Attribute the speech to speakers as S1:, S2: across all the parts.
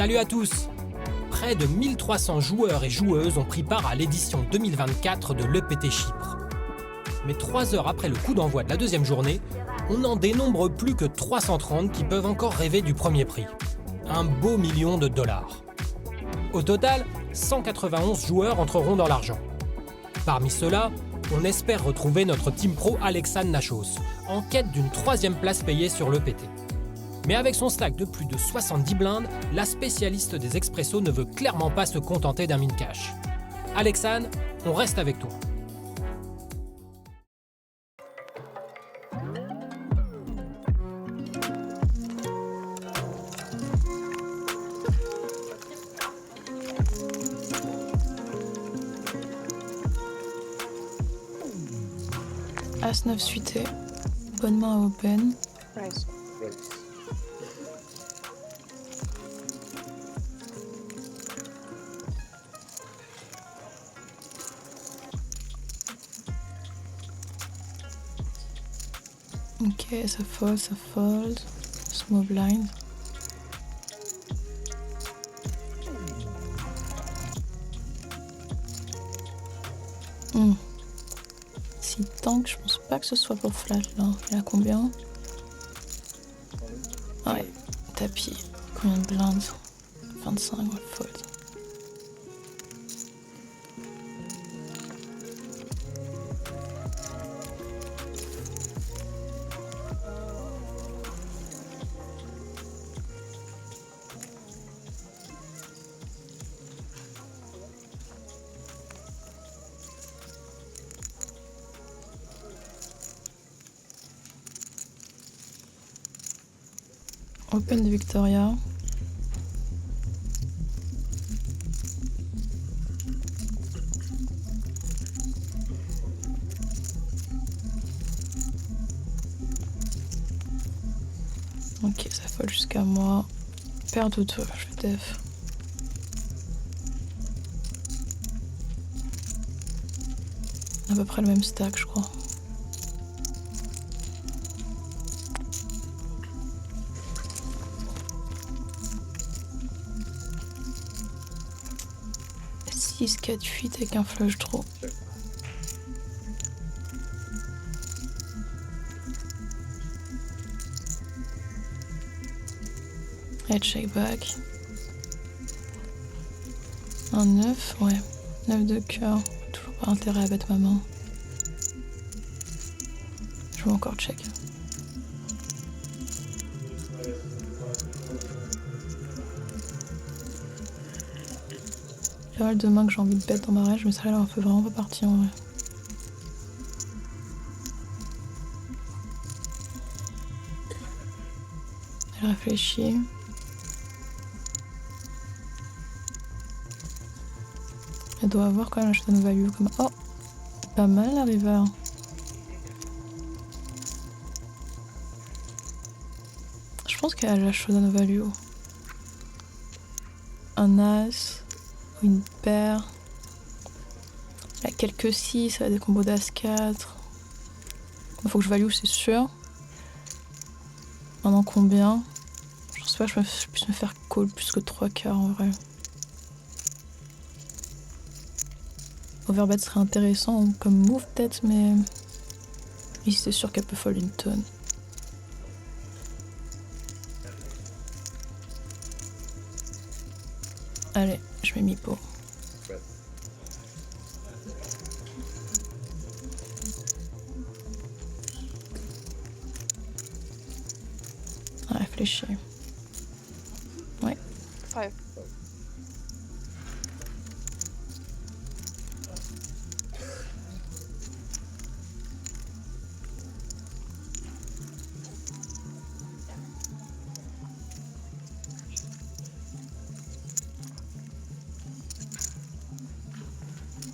S1: Salut à tous! Près de 1300 joueurs et joueuses ont pris part à l'édition 2024 de l'EPT Chypre. Mais 3 heures après le coup d'envoi de la deuxième journée, on n'en dénombre plus que 330 qui peuvent encore rêver du premier prix. Un beau million de dollars. Au total, 191 joueurs entreront dans l'argent. Parmi ceux-là, on espère retrouver notre team pro Alexandre Nachos, en quête d'une 3e place payée sur l'EPT. Mais avec son stack de plus de 70 blindes, la spécialiste des expressos ne veut clairement pas se contenter d'un min cash. Alexandre, on reste avec toi.
S2: As-9 suité, bonne main à open.
S3: Raise.
S2: Ok, ça fold. Small blind. Si tank, je pense pas que ce soit pour flat là. Il a combien? Ouais, tapis. Combien de blindes? 25, ouais, fold. Open de Victoria. Ok, ça fold jusqu'à moi. Paire de 2, je vais def. À peu près le même stack, je crois. Six, 4, 8 avec un flush draw. Et check back. Un 9, ouais. 9 de cœur. Toujours pas intérêt à battre ma main. Je vais encore check. Pas mal de mains que j'ai envie de bet dans ma rage, mais ça là, on fait vraiment pas partie en vrai. Elle réfléchit. Elle doit avoir quand même un showdown value comme... Oh, pas mal la river. Je pense qu'elle a la showdown value. Un as, une paire. Elle a quelques 6, elle a des combos d'as 4. Il faut que je value, c'est sûr. Maintenant combien? Je sais pas, je puisse me faire call plus que 3 quarts en vrai. Overbet serait intéressant comme move peut-être, mais ici c'est sûr qu'elle peut fold une tonne. Allez, je mets mi-pot. Réfléchis. Ouais.
S3: 5.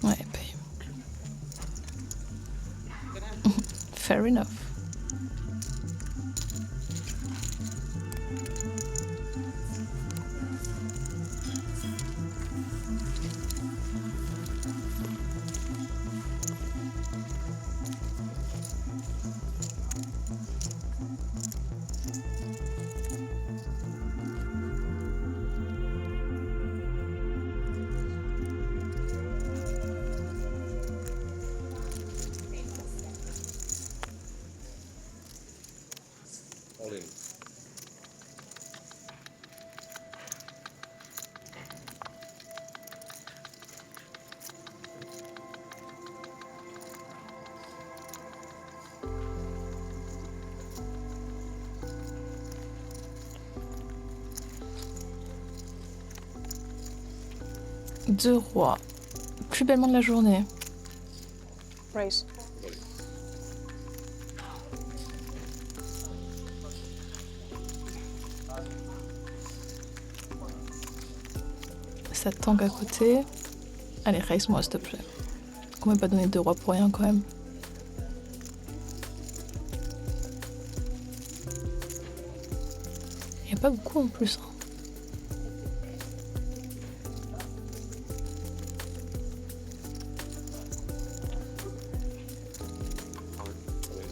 S2: Ouais, paye. Fair enough. 2 rois. Plus belle main de la journée.
S3: Raise.
S2: Ça tangue à côté. Allez, raise-moi s'il te plaît. On m'a pas donné 2 rois pour rien quand même. Il n'y a pas beaucoup en plus. Hein.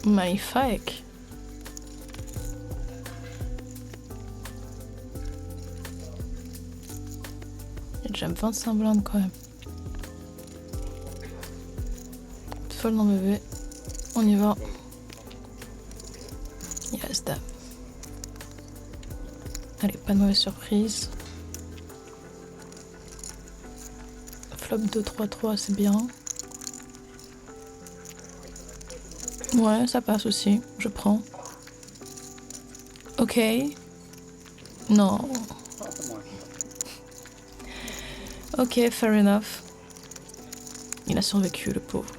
S2: Magnifique. Il y a déjà 25 blindes quand même. Folle dans bébé. On y va. Yes, dame. Allez, pas de mauvaise surprise. Flop 2-3-3, c'est bien. Ouais, ça passe aussi. Je prends. Ok. Non. Ok, fair enough. Il a survécu, le pauvre.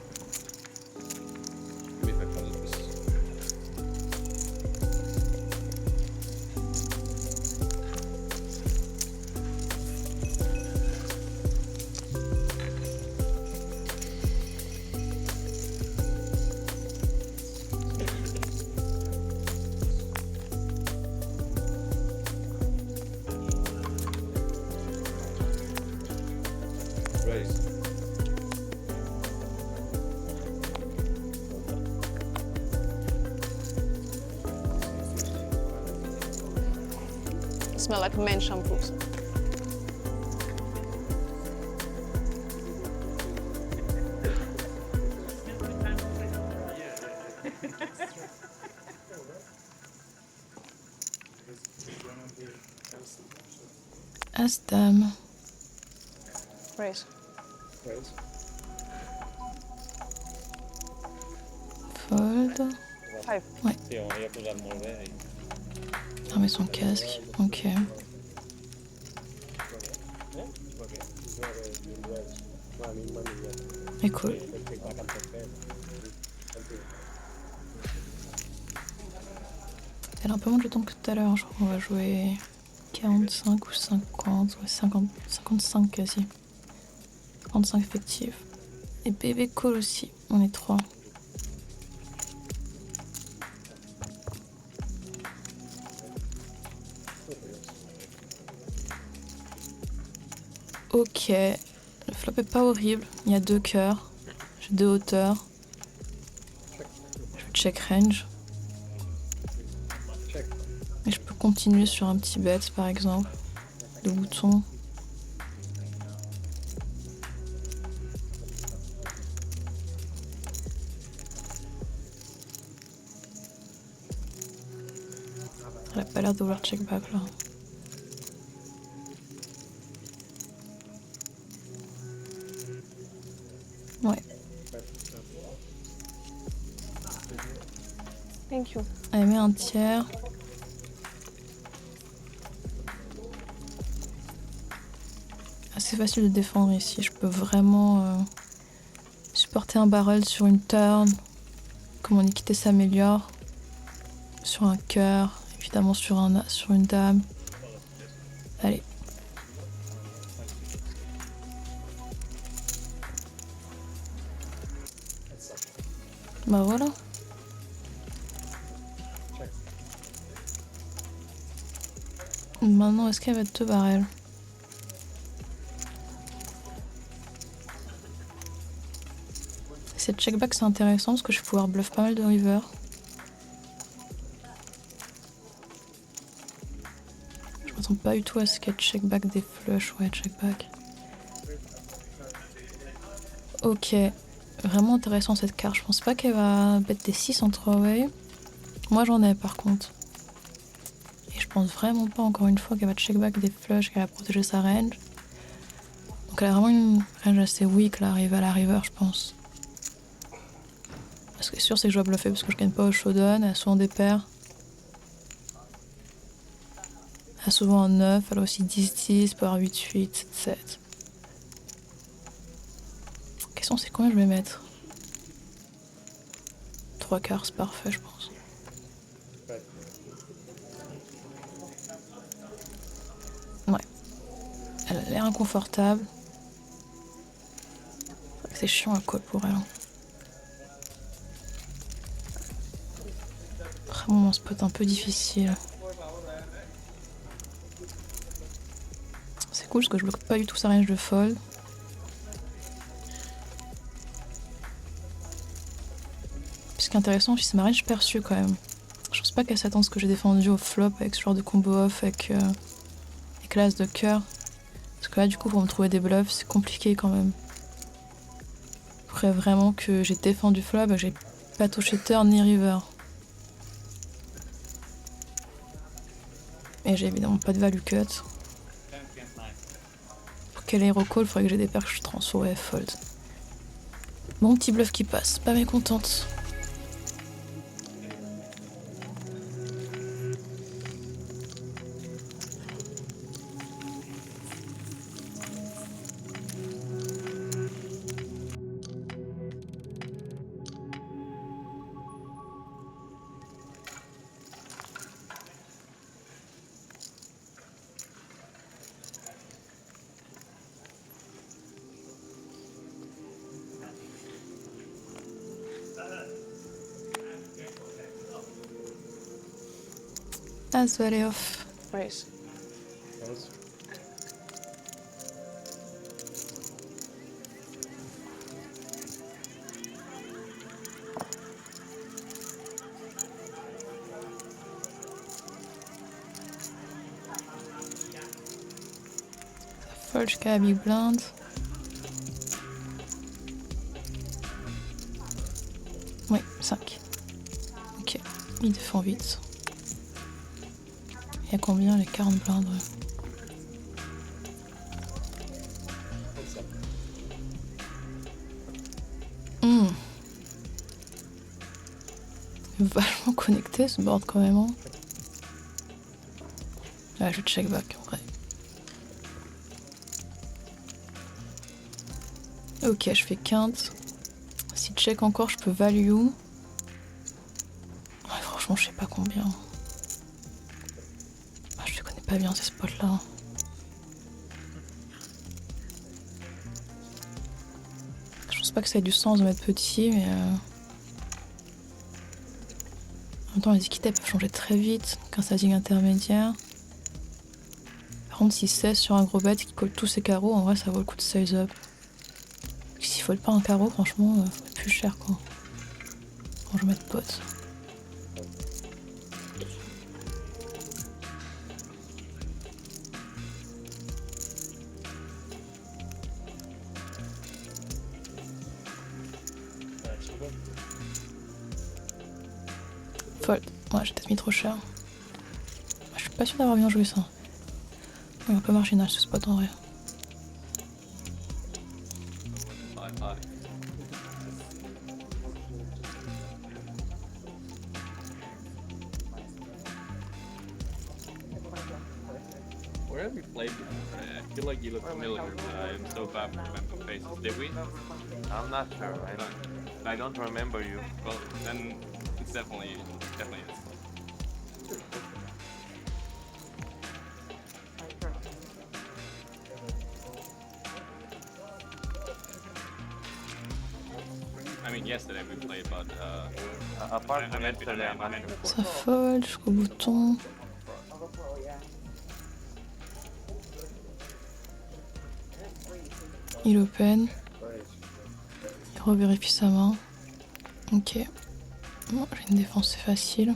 S4: Raise.
S3: Smell like men shampoos.
S2: As dame.
S3: Raise.
S4: Raise.
S2: Fold.
S3: 5.
S4: Sí, on voy a posar molt bé.
S2: Fermer son casque. Ok. Et cool. Elle a un peu moins de temps que tout à l'heure. Je crois qu'on va jouer 45 ou 50. Ouais, 50, 55 quasi. 35 effectifs. Et bébé cool aussi. On est 3. Ok, le flop est pas horrible. Il y a 2 cœurs. J'ai 2 hauteurs. Je vais check range. Et je peux continuer sur un petit bet par exemple. De bouton. Elle a pas l'air de vouloir check back là. Ouais.
S3: Thank you.
S2: Elle met un tiers. Assez facile de défendre ici. Je peux vraiment supporter un barrel sur une turn. Que mon équité s'améliore. Sur un cœur. Évidemment sur une dame. Allez. Bah voilà. Maintenant, est-ce qu'elle va être 2 barrels? Cette check-back, c'est intéressant parce que je vais pouvoir bluff pas mal de river. Je m'attends pas du tout à ce qu'elle check-back des flushs. Ouais, check-back. Ok. Vraiment intéressant cette carte. Je pense pas qu'elle va bet des 6 en 3-way. Moi, j'en ai par contre. Et je pense vraiment pas, encore une fois, qu'elle va check-back des flushs, qu'elle va protéger sa range. Donc elle a vraiment une range assez weak là, arrivée à la river, je pense. Ce qui est sûr, c'est que je dois bluffer parce que je gagne pas au showdown. Elle a souvent des paires. Elle a souvent un 9, elle a aussi 10-10, peut avoir 8-8, 7-7. question c'est combien je vais mettre. 3/4, c'est parfait je pense. Ouais. Elle a l'air inconfortable. C'est vrai que c'est chiant à col pour elle. Hein. Vraiment un spot un peu difficile. C'est cool parce que je bloque pas du tout sa range de fold. Ce qui est intéressant aussi, c'est ma range perçue quand même. Je pense pas qu'elle s'attend à ce que j'ai défendu au flop avec ce genre de combo off avec l'as de cœur. Parce que là, du coup, pour me trouver des bluffs, c'est compliqué quand même. Il faudrait vraiment que j'ai défendu flop et que j'ai pas touché turn ni river. Et j'ai évidemment pas de value cut. Pour qu'elle ait recall, il faudrait que j'ai des paires que je transfère et fold. Bon petit bluff qui passe, pas mécontente. As valet off.
S3: Raise.
S4: Raise.
S2: Fold jusqu'à la big blind. Oui, 5. Ok, il défend vite. Il y a combien les 40 blindes? Vachement connecté ce board quand même. Hein. Ouais, je check back en vrai. Ok, je fais quinte. Si check encore, je peux value. Ouais, franchement, je sais pas combien. Ah, je les connais pas bien ces spots-là. Je pense pas que ça ait du sens de mettre petit, mais... En même temps, les équités peuvent changer très vite. Donc un sizing intermédiaire. Par contre, si 16 sur un gros bet qui colle tous ses carreaux, en vrai, ça vaut le coup de size up. S'il faut pas un carreau, franchement, c'est plus cher quoi. Bon, je vais mettre pot. Fold. Ouais, j'ai peut-être mis trop cher. Je suis pas sûre d'avoir bien joué ça. Il est un peu marginal ce spot en vrai.
S5: Where have we played before? I feel like you look familiar, but I am so bad with remembering faces. Did we?
S6: I'm not sure. I don't remember you.
S5: Well, then it's definitely is. I mean, yesterday we played, but
S6: Apart
S5: I
S6: from
S5: meant
S6: yesterday, I'm not sure.
S2: Ça fold jusqu'au bouton. Il open. Il revérifie sa main. Ok. Bon, j'ai une défense, c'est facile.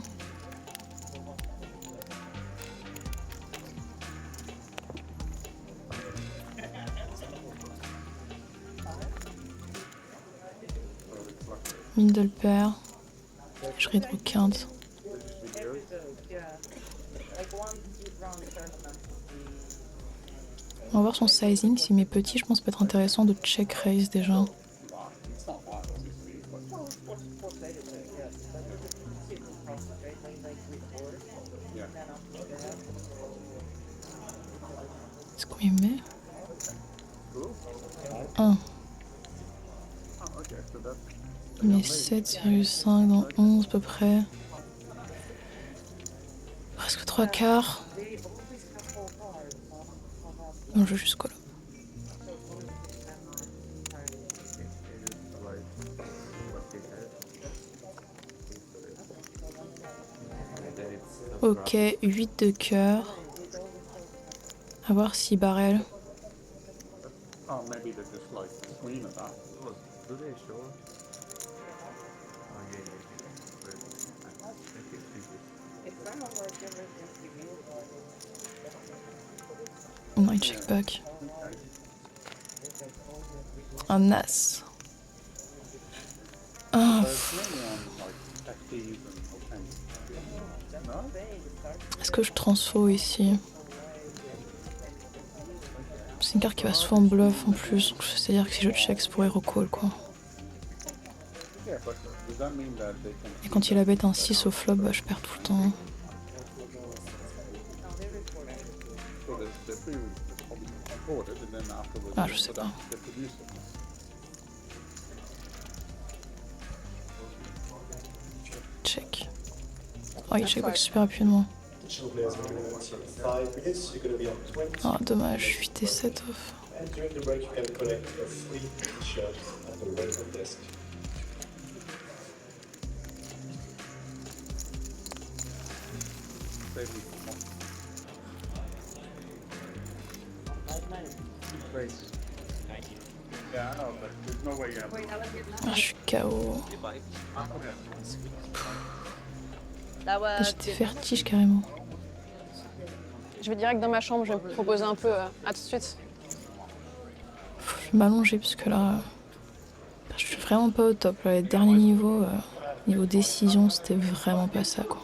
S2: Middle pair. Je rétro quinte. On va voir son sizing. S'il met petit, je pense que ça peut être intéressant de check raise déjà. C'est combien il met 1. On est 7,5 dans 11 à peu près. Presque 3 quarts. On joue jusqu'au là. Ok, 8 de cœur. À voir si barrel.
S4: Oh, maybe they just like scream at that.
S6: Do they show? Oh, yeah, yeah.
S2: On a un check back. Un as. Ah,
S4: There's mainly on like FDs and no?
S2: est-ce que je transfo ici? C'est une carte qui va souvent bluff en plus, donc c'est-à-dire que si je check, c'est pour recall quoi.
S4: Yeah, but does that mean that they can
S2: Et quand il a bête un 6 au flop, bah, je perds tout le temps.
S4: so the pre probably record it and then afterwards
S2: Ah, je sais
S4: put
S2: pas.
S4: up the producer?
S2: Check. Oh, il check back super rapidement.
S7: Additional players are going to want 5 minutes. You're going to be on 20.
S2: Ah, dommage, 8 et 7 off.
S7: And during the break, you can collect a free t-shirt at the welcome desk.
S4: Save me from one. Yeah, I know, but there's no way you have
S2: Ah, je suis KO. J'étais vertige carrément.
S3: Je vais direct dans ma chambre, je vais me proposer un peu. À tout de suite.
S2: Je vais m'allonger parce que là, je suis vraiment pas au top. Là, les derniers niveaux, niveau décision, c'était vraiment pas ça quoi.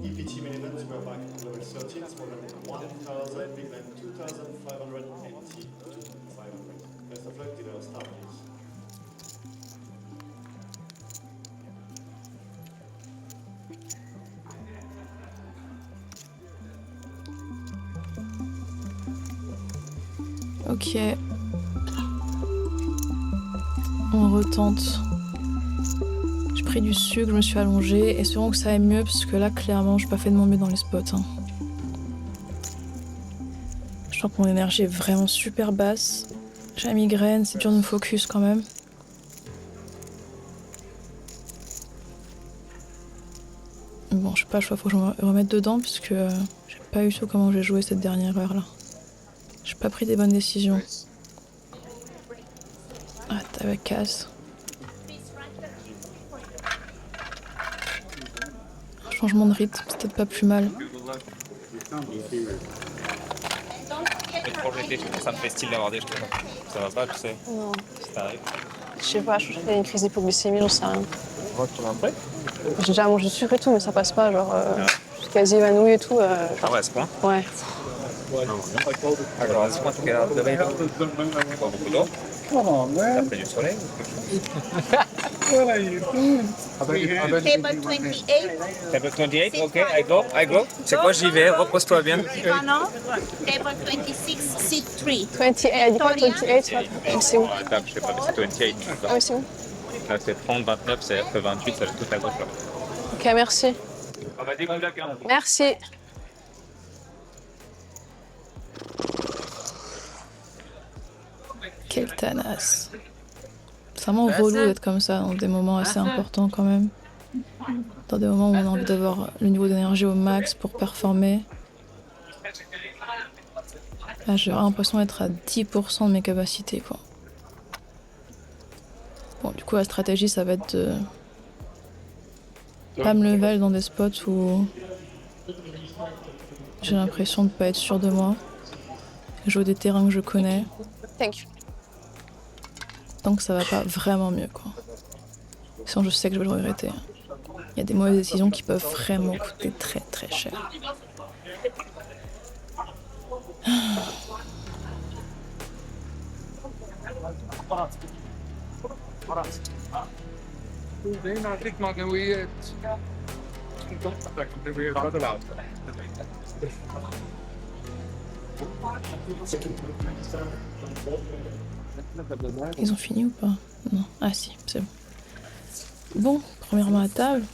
S7: EPT main event, we're back at level 13. It's more than 1,000, big line 2,580 to 500. Best of luck, dealer start please.
S2: Ok. On retente. J'ai pris du sucre, je me suis allongée. Espérons que ça aille mieux parce que là, clairement, j'ai pas fait de mon mieux dans les spots. Hein. Je sens que mon énergie est vraiment super basse. J'ai la migraine, c'est dur de me focus quand même. Bon, je sais pas, je crois qu'il faut que je me remette dedans puisque j'ai pas eu tout comment j'ai joué cette dernière heure là. J'ai pas pris des bonnes décisions. Ah, t'avais casse. Un changement de rythme, c'est peut-être pas plus mal.
S8: Ça me fait style d'avoir des jetons. Ça va pas, tu sais.
S3: Non.
S8: Ça arrive.
S3: Je sais pas, je fais une crise d'hypoglycémie, j'en sais rien.
S8: Tu vas après?
S3: J'ai déjà mangé du sucre et tout, mais ça passe pas. Genre, je suis quasi évanouie et tout.
S8: Ah ouais, à ce point.
S3: Ouais.
S8: Alors, à ce point, tu regardes le réveil. Tu bois beaucoup d'eau.
S4: Come on,
S8: T'as
S4: man.
S8: pris du soleil.
S4: What are you doing?
S9: Table 28.
S8: Table 28, ok, I go. C'est quoi, j'y vais, repose-toi bien.
S9: Ivano. Table 26, seat 3.
S3: 28, elle dit quoi, 28? C'est où?
S8: La table, je sais pas, mais c'est 28.
S3: Ah oui, c'est où?
S8: Là, c'est 30, 29, c'est après 28, c'est tout à gauche là.
S3: Ok, merci.
S8: On va découvrir la
S3: Merci.
S2: Quelle tanasse. C'est vraiment relou d'être comme ça dans des moments assez importants quand même. Dans des moments où on a envie d'avoir le niveau d'énergie au max pour performer. Là, j'ai l'impression d'être à 10% de mes capacités, quoi. Bon, du coup, la stratégie, ça va être de pas me level dans des spots où j'ai l'impression de pas être sûr de moi. Jouer des terrains que je connais.
S3: Thank you.
S2: Donc ça va pas vraiment mieux, quoi. Sinon, je sais que je vais le regretter. Il y a des mauvaises décisions qui peuvent vraiment coûter très très cher. Ils ont fini ou pas? Non. Ah si, c'est bon. Bon, premièrement à table.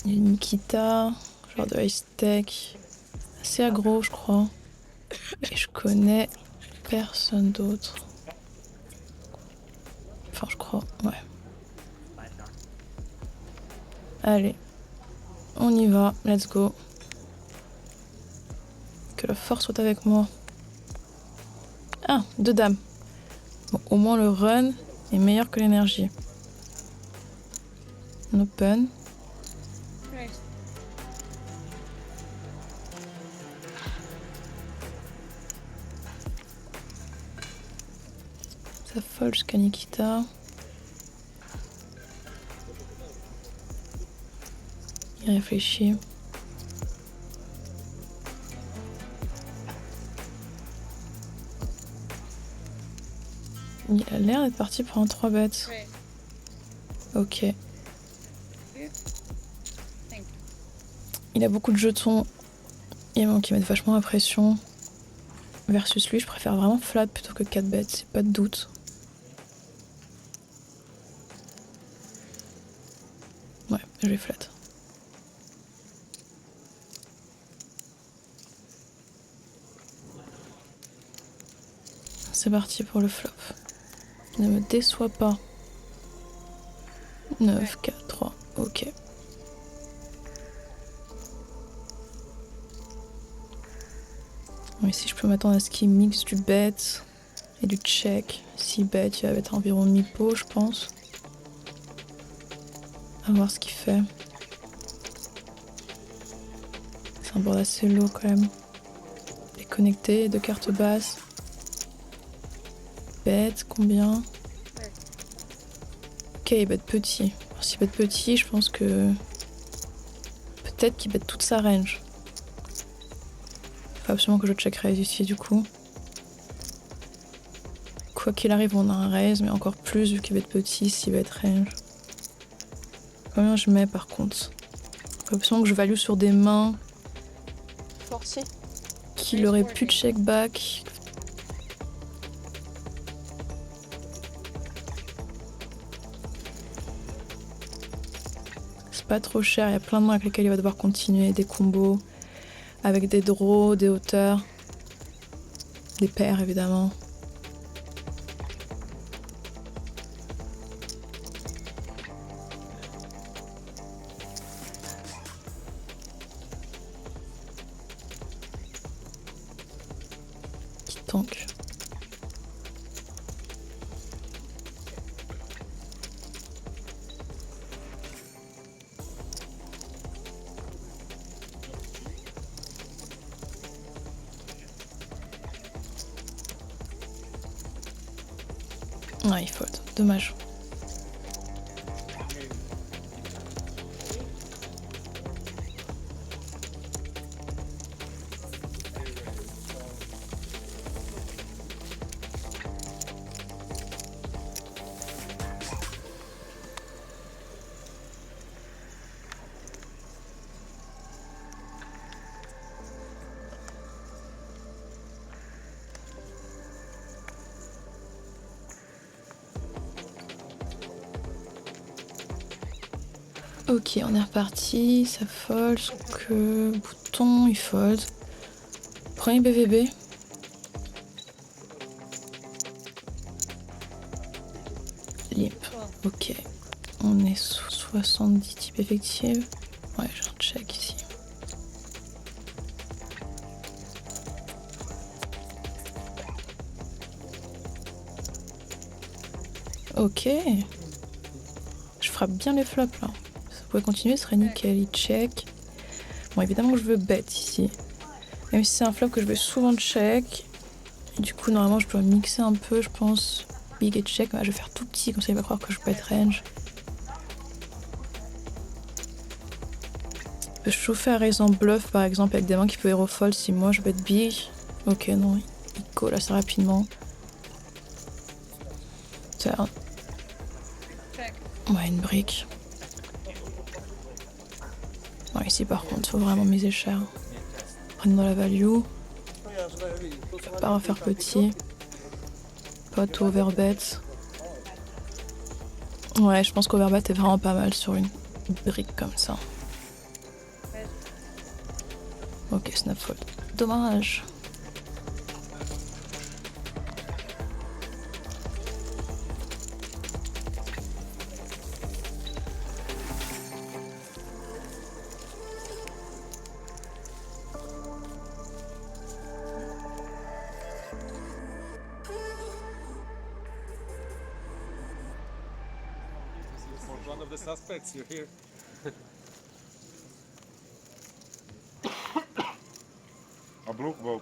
S2: Il y a une Nikita, genre de ice steak. Assez aggro, je crois. Et je connais personne d'autre. Enfin, je crois, ouais. Allez, on y va, let's go. Que la force soit avec moi. Ah, 2 dames. Bon, au moins le run est meilleur que l'énergie. On open. Ça folle jusqu'à Nikita. Il réfléchit. Il a l'air d'être parti pour un 3 bêtes. Ok. Il a beaucoup de jetons. Il manque qui mettent vachement la pression. Versus lui, je préfère vraiment flat plutôt que 4 bêtes, c'est pas de doute. Ouais, je vais flat. C'est parti pour le flop. Ne me déçois pas. 9, 4, 3, ok. Mais si je peux m'attendre à ce qu'il mixe du bet et du check. 6 bêtes, il va être environ mi-pot, je pense. À voir ce qu'il fait. C'est un board assez low quand même. Déconnecté, 2 cartes basses. Bet, combien? Ok, il bet petit. Alors s'il bet petit, je pense que... peut-être qu'il bet toute sa range. Faut absolument que je check raise ici du coup. Quoi qu'il arrive, on a un raise, mais encore plus vu qu'il va être petit, s'il va être range. Combien je mets par contre? Faut absolument que je value sur des mains
S3: Forci.
S2: qu'il aurait pu check back. C'est pas trop cher, il y a plein de mains avec lesquelles il va devoir continuer, des combos. Avec des draws, des hauteurs, des paires évidemment. Qui tank. Ouais, il fold. Dommage. Ok, on est reparti, ça fold, que bouton, il fold. Premier BVB. Limp, ok. On est sous 70 types effectifs. Ouais, j'ai un check ici. Ok. Je frappe bien les flops là. Vous pouvez continuer, ce serait nickel. Il check. Bon, évidemment, je veux bet ici. Même si c'est un flop que je vais souvent check. Et du coup, normalement, je dois mixer un peu, je pense. Big et check. Je vais faire tout petit, comme ça il va croire que je peux être range. Je peux chauffer à raison bluff, par exemple, avec des mains qui peuvent hero fold si moi je vais être big. Ok, non, il colle assez rapidement. Turn. Ouais, une brique. Ouais, ici par contre, faut vraiment miser cher. Prendre dans la value. Je vais pas refaire petit. Pas tout overbet. Ouais, je pense qu'overbet est vraiment pas mal sur une brique comme ça. Ok, snap fold. Dommage.
S4: One of the suspects, you're here. مبروك بابا.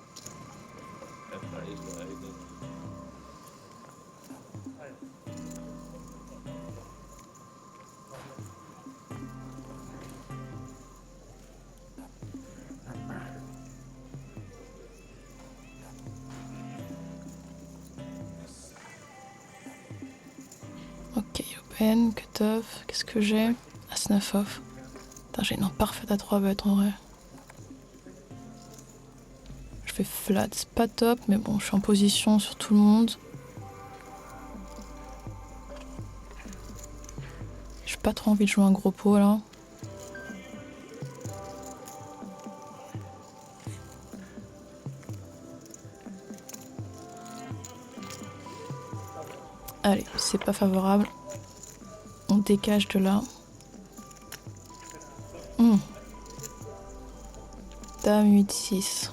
S2: Ok, open, cut off. Qu'est-ce que j'ai? Ah, snuff off. Putain, j'ai une main parfaite à 3 bêtes en vrai. Je fais flat, c'est pas top, mais bon, je suis en position sur tout le monde. J'ai pas trop envie de jouer un gros pot là. Allez, c'est pas favorable. On dégage de là. Dame 8-6.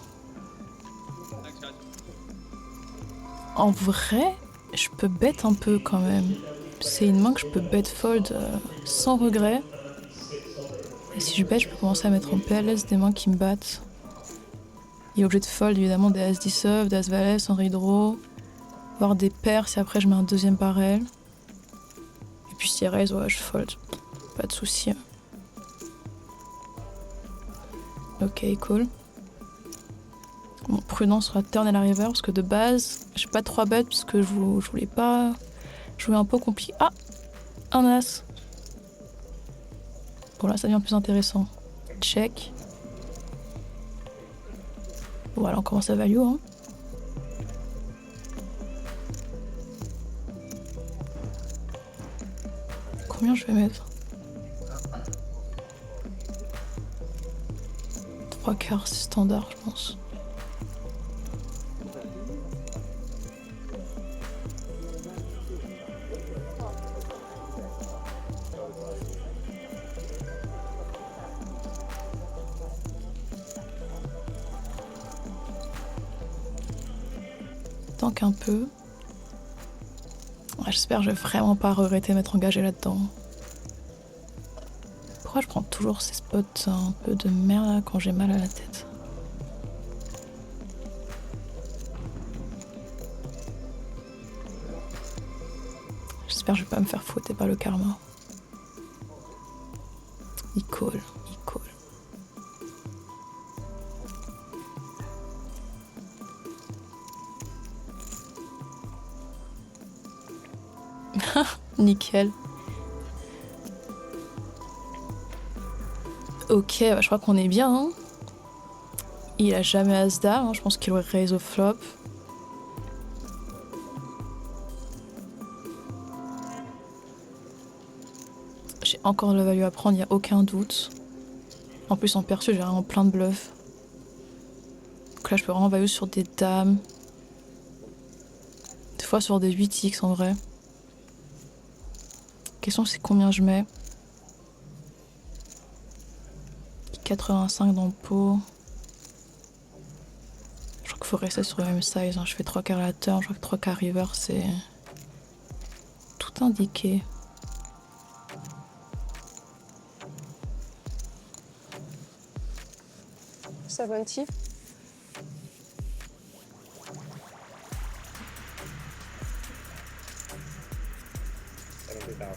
S2: En vrai, je peux bet un peu quand même. C'est une main que je peux bet fold sans regret. Et si je bet, je peux commencer à mettre en PLS des mains qui me battent. Il est obligé de fold évidemment des As-10 off, des As-Valet, sans redraw. Voir des paires si après je mets un deuxième barrel. Et puis si raise, ouais, je fold. Pas de soucis. Ok, cool. Bon, prudent sur la turn et la river parce que de base, j'ai pas 3 bêtes puisque je voulais pas jouer un peu compliqué. Ah, un as. Bon là, ça devient plus intéressant. Check. Voilà, on commence à value. Hein. Combien je vais mettre? 3 quarts, c'est standard, je pense. Tank un peu. Ouais, j'espère que je vais vraiment pas regretter m'être engagé là-dedans. Pourquoi je prends toujours ces spots un peu de merde là, quand j'ai mal à la tête? J'espère que je vais pas me faire fouetter par le karma. Il colle, il colle. Nickel. Ok, bah, je crois qu'on est bien. Hein. Il a jamais As-Dame, hein. Je pense qu'il aurait raise au flop. J'ai encore de la value à prendre, il n'y a aucun doute. En plus, en perçu, j'ai vraiment plein de bluffs. Donc là, je peux vraiment value sur des dames. Des fois sur des 8x en vrai. La question, c'est combien je mets. 85 dans le pot. Je crois qu'il faut rester sur le même size. Hein. Je fais 3 quarts à la turn, je crois que 3 quarts river, c'est tout indiqué.
S3: Ça va,
S8: 2000.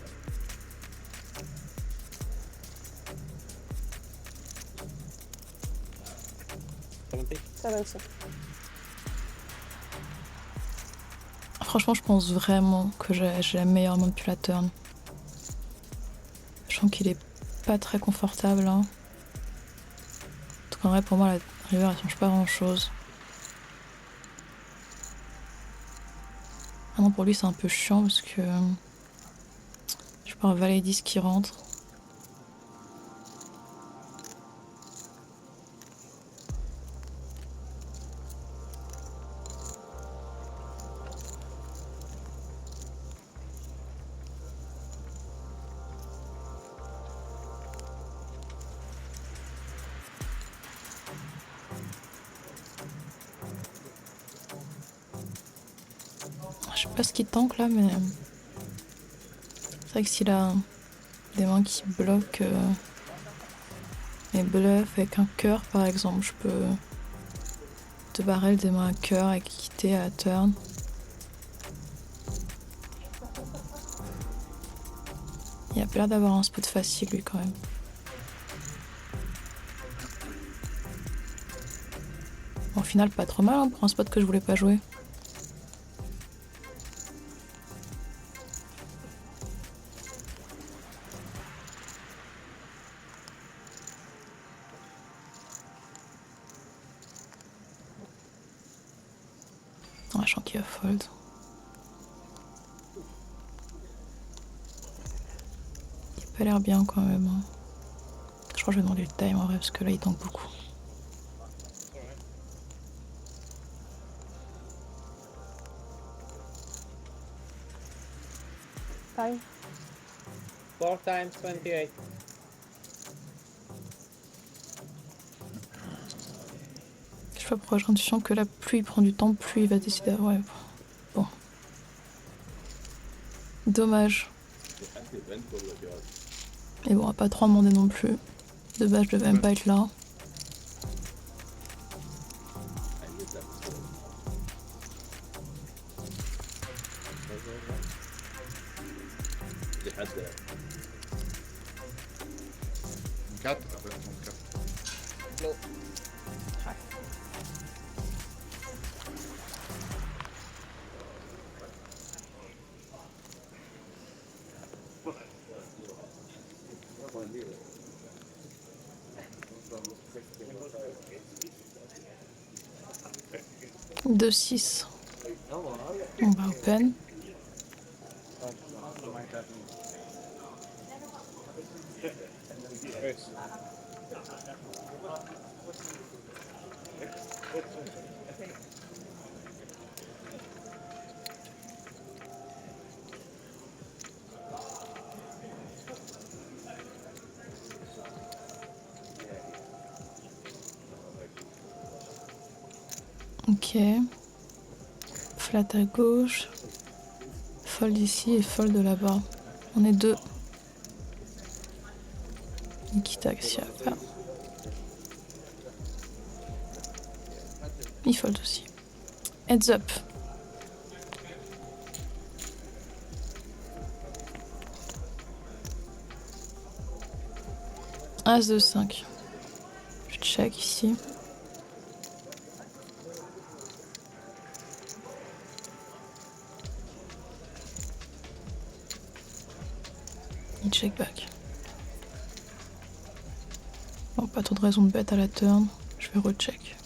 S8: 70.
S3: 70.
S2: Franchement, je pense vraiment que j'ai la meilleure main depuis la turn. Je sens qu'il est pas très confortable. Hein. Donc en vrai, pour moi, la river, elle change pas grand-chose. Ah non, pour lui, c'est un peu chiant parce que je peux avoir valet 10 qui rentre. Je sais pas ce qu'il tank là, mais c'est vrai que s'il a des mains qui bloquent les bluffs avec un cœur par exemple, je peux te barrel des mains à cœur et quitter à la turn. Il a pas l'air d'avoir un spot facile lui quand même. Bon, au final pas trop mal hein, pour un spot que je voulais pas jouer. Ouais, je sens qu'il va fold. Il a pas l'air bien quand même. Hein. Je crois que je vais demander le time en vrai parce que là il tank beaucoup.
S3: Time.
S8: 4 times 28.
S2: Je sais pas pourquoi j'ai l'intuition que là, plus il prend du temps, plus il va décider. Ouais, bon. Dommage. Et bon, on va pas trop demander non plus. De base, je devais même pas être là.
S4: Une 4, après on 4.
S8: No.
S2: Deux 6. On va open. Ok. Flat à gauche. Fold ici et fold là-bas. On est deux. Nikita, qu'est-ce qu'il va faire? Il fold aussi. Heads up. As de 5. Je check ici. Il check back. Bon, pas trop de raison de bet à la turn. Je vais recheck.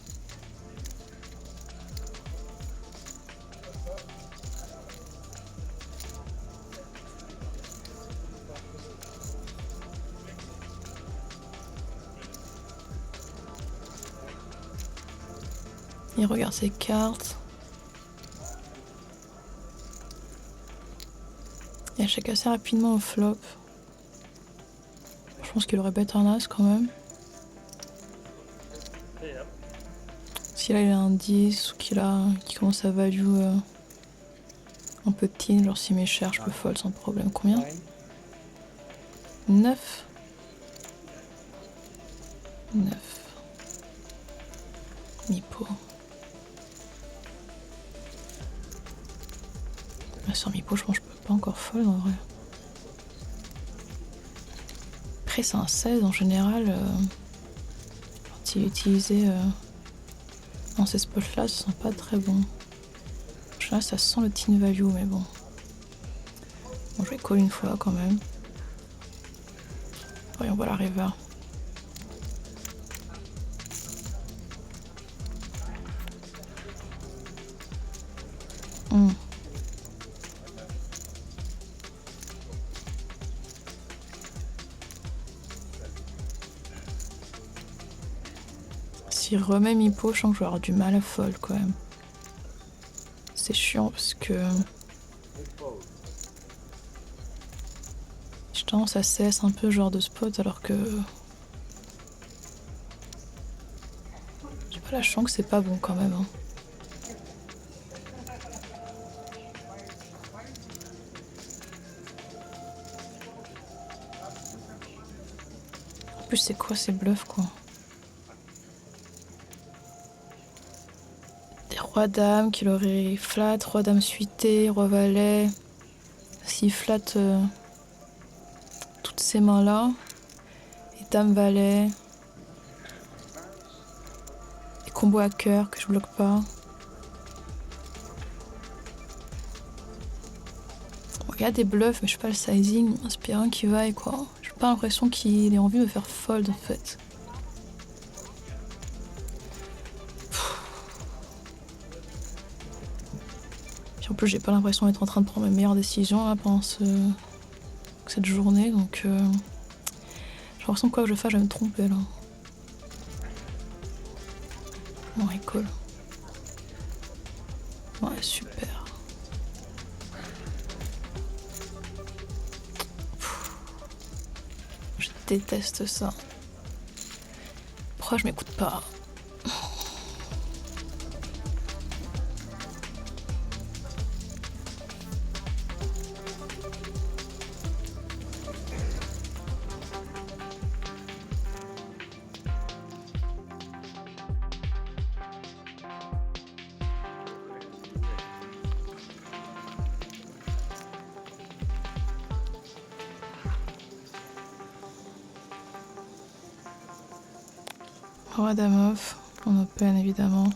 S2: Il regarde ses cartes. Il check assez rapidement au flop. Je pense qu'il aurait bet un as quand même. Si là il a un 10 ou qu'il commence à value un peu de tin, genre s'il met cher, je peux fold sans problème. Combien? 9. 9. Mi-pot. Sans mi-pot, je pense que je peux pas encore fold en vrai. Après, c'est un 16 en général. Quand il est utilisé dans ces spots-là, ça sent pas très bon. En général, ça sent le teen value, mais bon. Bon, je vais call une fois quand même. Oui, on voit la river. S'il remet mi-pot, je sens que je vais avoir du mal à fold quand même. C'est chiant parce que j'ai tendance à cesse un peu ce genre de spot alors que je sais pas, là je sens que c'est pas bon quand même. Hein. En plus c'est quoi ces bluffs quoi? Des rois dames qu'il aurait flat, roi dame suité, roi valet. S'il flatte toutes ces mains là, et dame valet, et combo à cœur que je bloque pas. Il y a des bluffs, mais je sais pas le sizing, inspirant qui vaille quoi. J'ai pas l'impression qu'il ait envie de me faire fold en fait. Puis en plus, j'ai pas l'impression d'être en train de prendre mes meilleures décisions là, pendant cette journée, donc j'ai l'impression que quoi que je fasse, je vais me tromper là. Bon, il colle. Ouais, super. Je déteste ça. Pourquoi je m'écoute pas? Roi dame off, on open évidemment.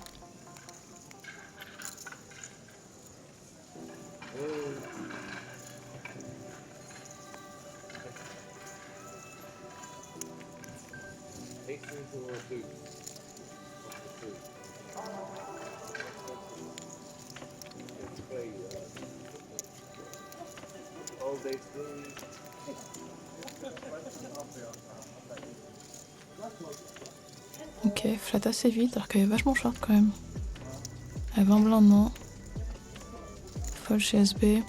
S2: Ok, flat assez vite alors qu'elle est vachement short quand même. Elle 20 blindes non. Fold chez SB.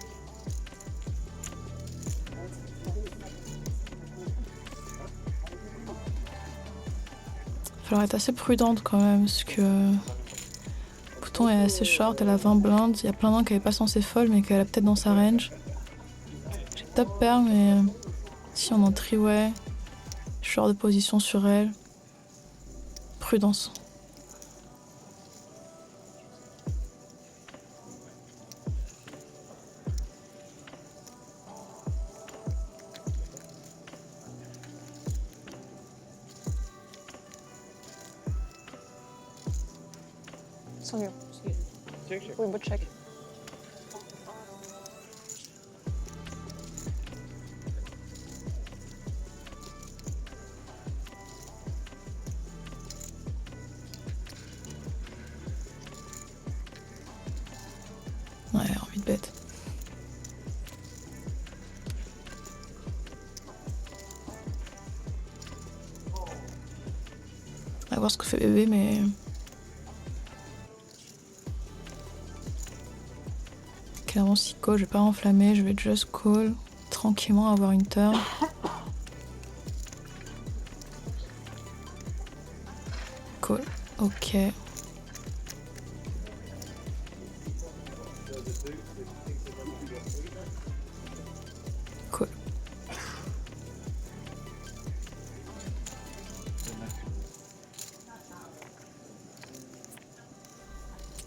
S2: Falloir être assez prudente quand même parce que le bouton est assez short, elle a 20 blindes. Il y a plein d'ans qu'elle est pas censée fold mais qu'elle a peut-être dans sa range. J'ai top pair mais si on en three-way, je suis hors de position sur elle. Prudence.
S3: Sans mieux.
S5: Check, check.
S3: Oui, beau check.
S2: Ouais, envie de bête. On va voir ce que fait bébé, mais clairement si call, je vais pas enflammer, je vais just call tranquillement, avoir une turn. Call, ok. Cool.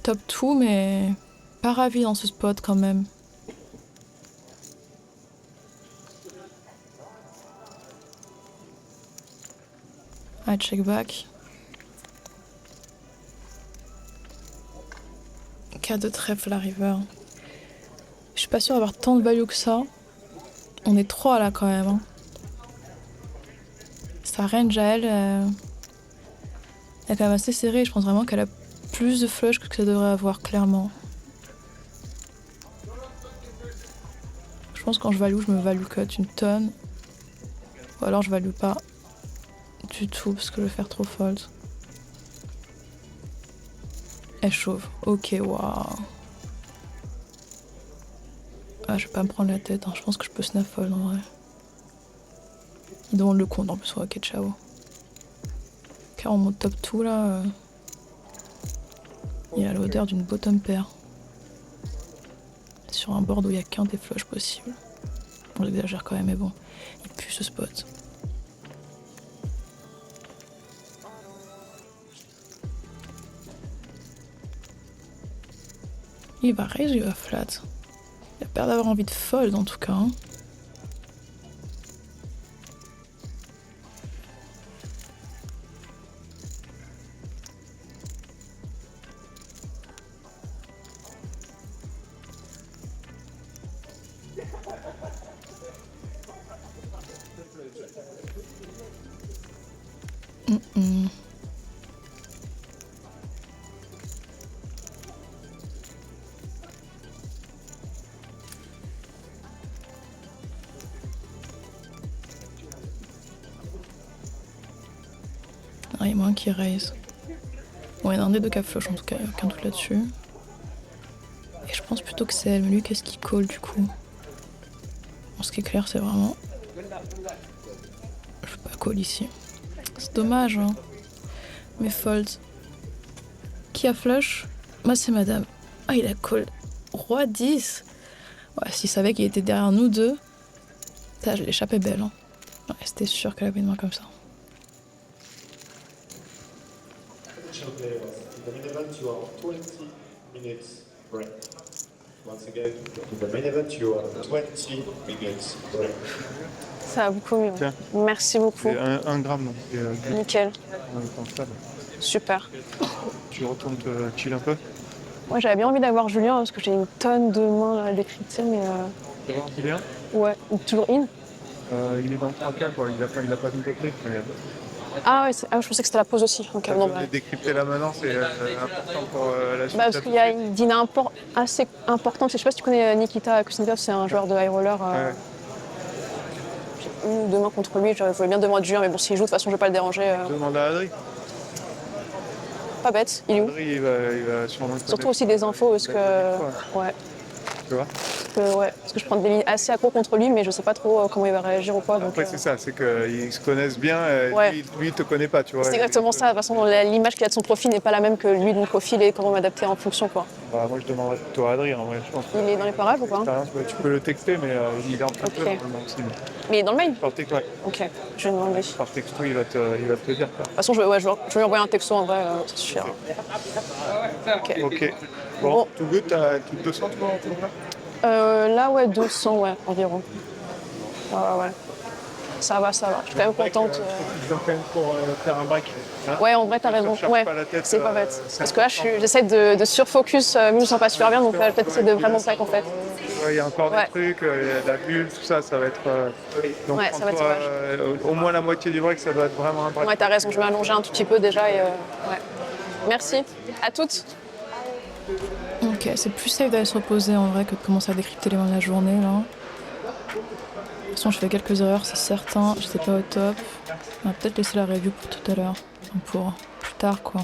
S2: Top 2, mais pas ravi dans ce spot quand même. à check back. 4 de trèfle la river. Je suis pas sûre d'avoir tant de value que ça. On est 3 là quand même. Hein. Sa range à elle, elle est quand même assez serrée. Je pense vraiment qu'elle a plus de flush que ce que ça devrait avoir, clairement. Je pense que quand je value, je me value cut une tonne. Ou alors je value pas du tout parce que je vais faire trop fold. Elle chauffe. Ok, waouh. Ah, je vais pas me prendre la tête. Hein. Je pense que je peux snap fold en vrai. Il demande le compte en plus. Ok, ciao. Car on monte top 2 là. Il a l'odeur d'une bottom pair. Sur un board où il y a qu'un des flushs possible. On l'exagère quand même, mais bon. Il pue ce spot. Il va raise, il va flat. Il a peur d'avoir envie de fold en tout cas. Hein. Ah, il y a moins qui raise. Bon, il y en a un des deux qui a flush en tout cas, il n'y a aucun doute là-dessus. Et je pense plutôt que c'est elle, mais lui, qu'est-ce qu'il call du coup? Bon, ce qui est clair, c'est vraiment. Je peux pas call ici. C'est dommage, hein. Mais fold. Qui a flush? Moi, c'est madame. Ah, il a call. Roi 10. Ouais, s'il savait qu'il était derrière nous deux. Ça, je l'échappais belle, hein. Ouais, c'était sûr qu'elle avait une main comme ça.
S7: Players. In the main event, you are 20 minutes break. Once again, in the main event, you are 20 minutes break.
S3: Ça va beaucoup mieux.
S10: Tiens.
S3: Merci beaucoup.
S10: C'est 1 gramme, donc
S3: Nickel.
S10: stable.
S3: Super.
S10: Tu retournes te chill un peu.
S3: Moi, j'avais bien envie d'avoir Julien parce que j'ai une tonne de mains à décrypter, mais
S10: Tu vas voir Julien
S3: ouais, toujours in.
S10: Il est dans le 3K, quoi. Il a pas de décrypte.
S3: Ah ouais, je pensais que c'était la pause aussi. Donc, non, bah.
S10: Décrypter là maintenant, c'est important pour la suite.
S3: Bah, parce qu'il y a une dîner assez importante. Je sais pas si tu connais Nikita Kuznetsov, c'est un joueur de high roller.
S10: Ouais.
S3: J'ai une ou deux mains contre lui, je voulais bien demander Julien, mais bon, s'il joue, de toute façon, je vais pas le déranger.
S10: Demande à Adri.
S3: Pas bête, il est où?
S10: Adri, il va sûrement le
S3: Surtout
S10: connaître.
S3: aussi des infos, parce que. Ouais.
S10: Tu vois
S3: Parce que je prends des lignes assez accro contre lui, mais je sais pas trop comment il va réagir ou quoi. Donc,
S10: Après, c'est ça, c'est qu'ils se connaissent bien.
S3: Ouais.
S10: Lui, il te connaît pas, tu vois.
S3: c'est exactement ça. De toute façon, l'image qu'il a de son profil n'est pas la même que lui de mon profil et comment m'adapter en fonction, quoi.
S10: Bah, moi, je demanderais plutôt à Adri, en vrai, je pense.
S3: Il est dans les parages ou pas?
S10: Tu peux le texter, mais il est un peu
S3: Ok.
S10: normalement aussi.
S3: Mais il est dans le mail?
S10: Par texto, ouais.
S3: Ok, je vais demander.
S10: Par texto, il va te le dire.
S3: De toute façon, je vais lui envoyer un texto en vrai, ça suffira. Ok.
S10: Ok. Bon, tout good, t'as tout 200 toi en tout cas?
S3: Là, ouais, 200, ouais, environ. Ouais. Ça va. Je suis quand même contente.
S10: Ils ont quand même pour faire un break. Hein?
S3: Ouais, en vrai, t'as raison. Ouais,
S10: pas la tête,
S3: c'est pas bête. Parce que là, j'essaie de surfocus, même si je sens pas super bien, donc là, peut-être essayer de vraiment break en fait.
S10: Il y a encore
S3: Ouais.
S10: des trucs, il y a la bulle, tout ça, ça va être. Donc,
S3: Ouais, ça va être
S10: prends-toi, au moins la moitié du break, ça doit être vraiment un break.
S3: Ouais, t'as raison, je vais m'allonger un tout petit peu déjà et ouais. Merci. À toutes.
S2: Ok, c'est plus safe d'aller se reposer en vrai que de commencer à décrypter les mains de la journée là. De toute façon, je fais quelques erreurs, c'est certain. J'étais pas au top. On va peut-être laisser la review pour tout à l'heure. Enfin, pour plus tard quoi.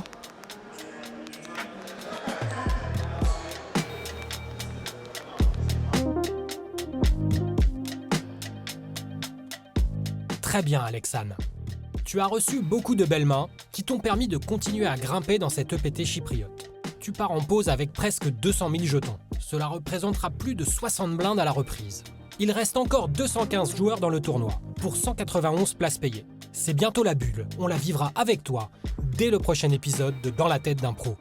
S1: Très bien, Alexane. Tu as reçu beaucoup de belles mains qui t'ont permis de continuer à grimper dans cette EPT chypriote. Tu pars en pause avec presque 200 000 jetons. Cela représentera plus de 60 blindes à la reprise. Il reste encore 215 joueurs dans le tournoi, pour 191 places payées. C'est bientôt la bulle, on la vivra avec toi, dès le prochain épisode de Dans la tête d'un pro.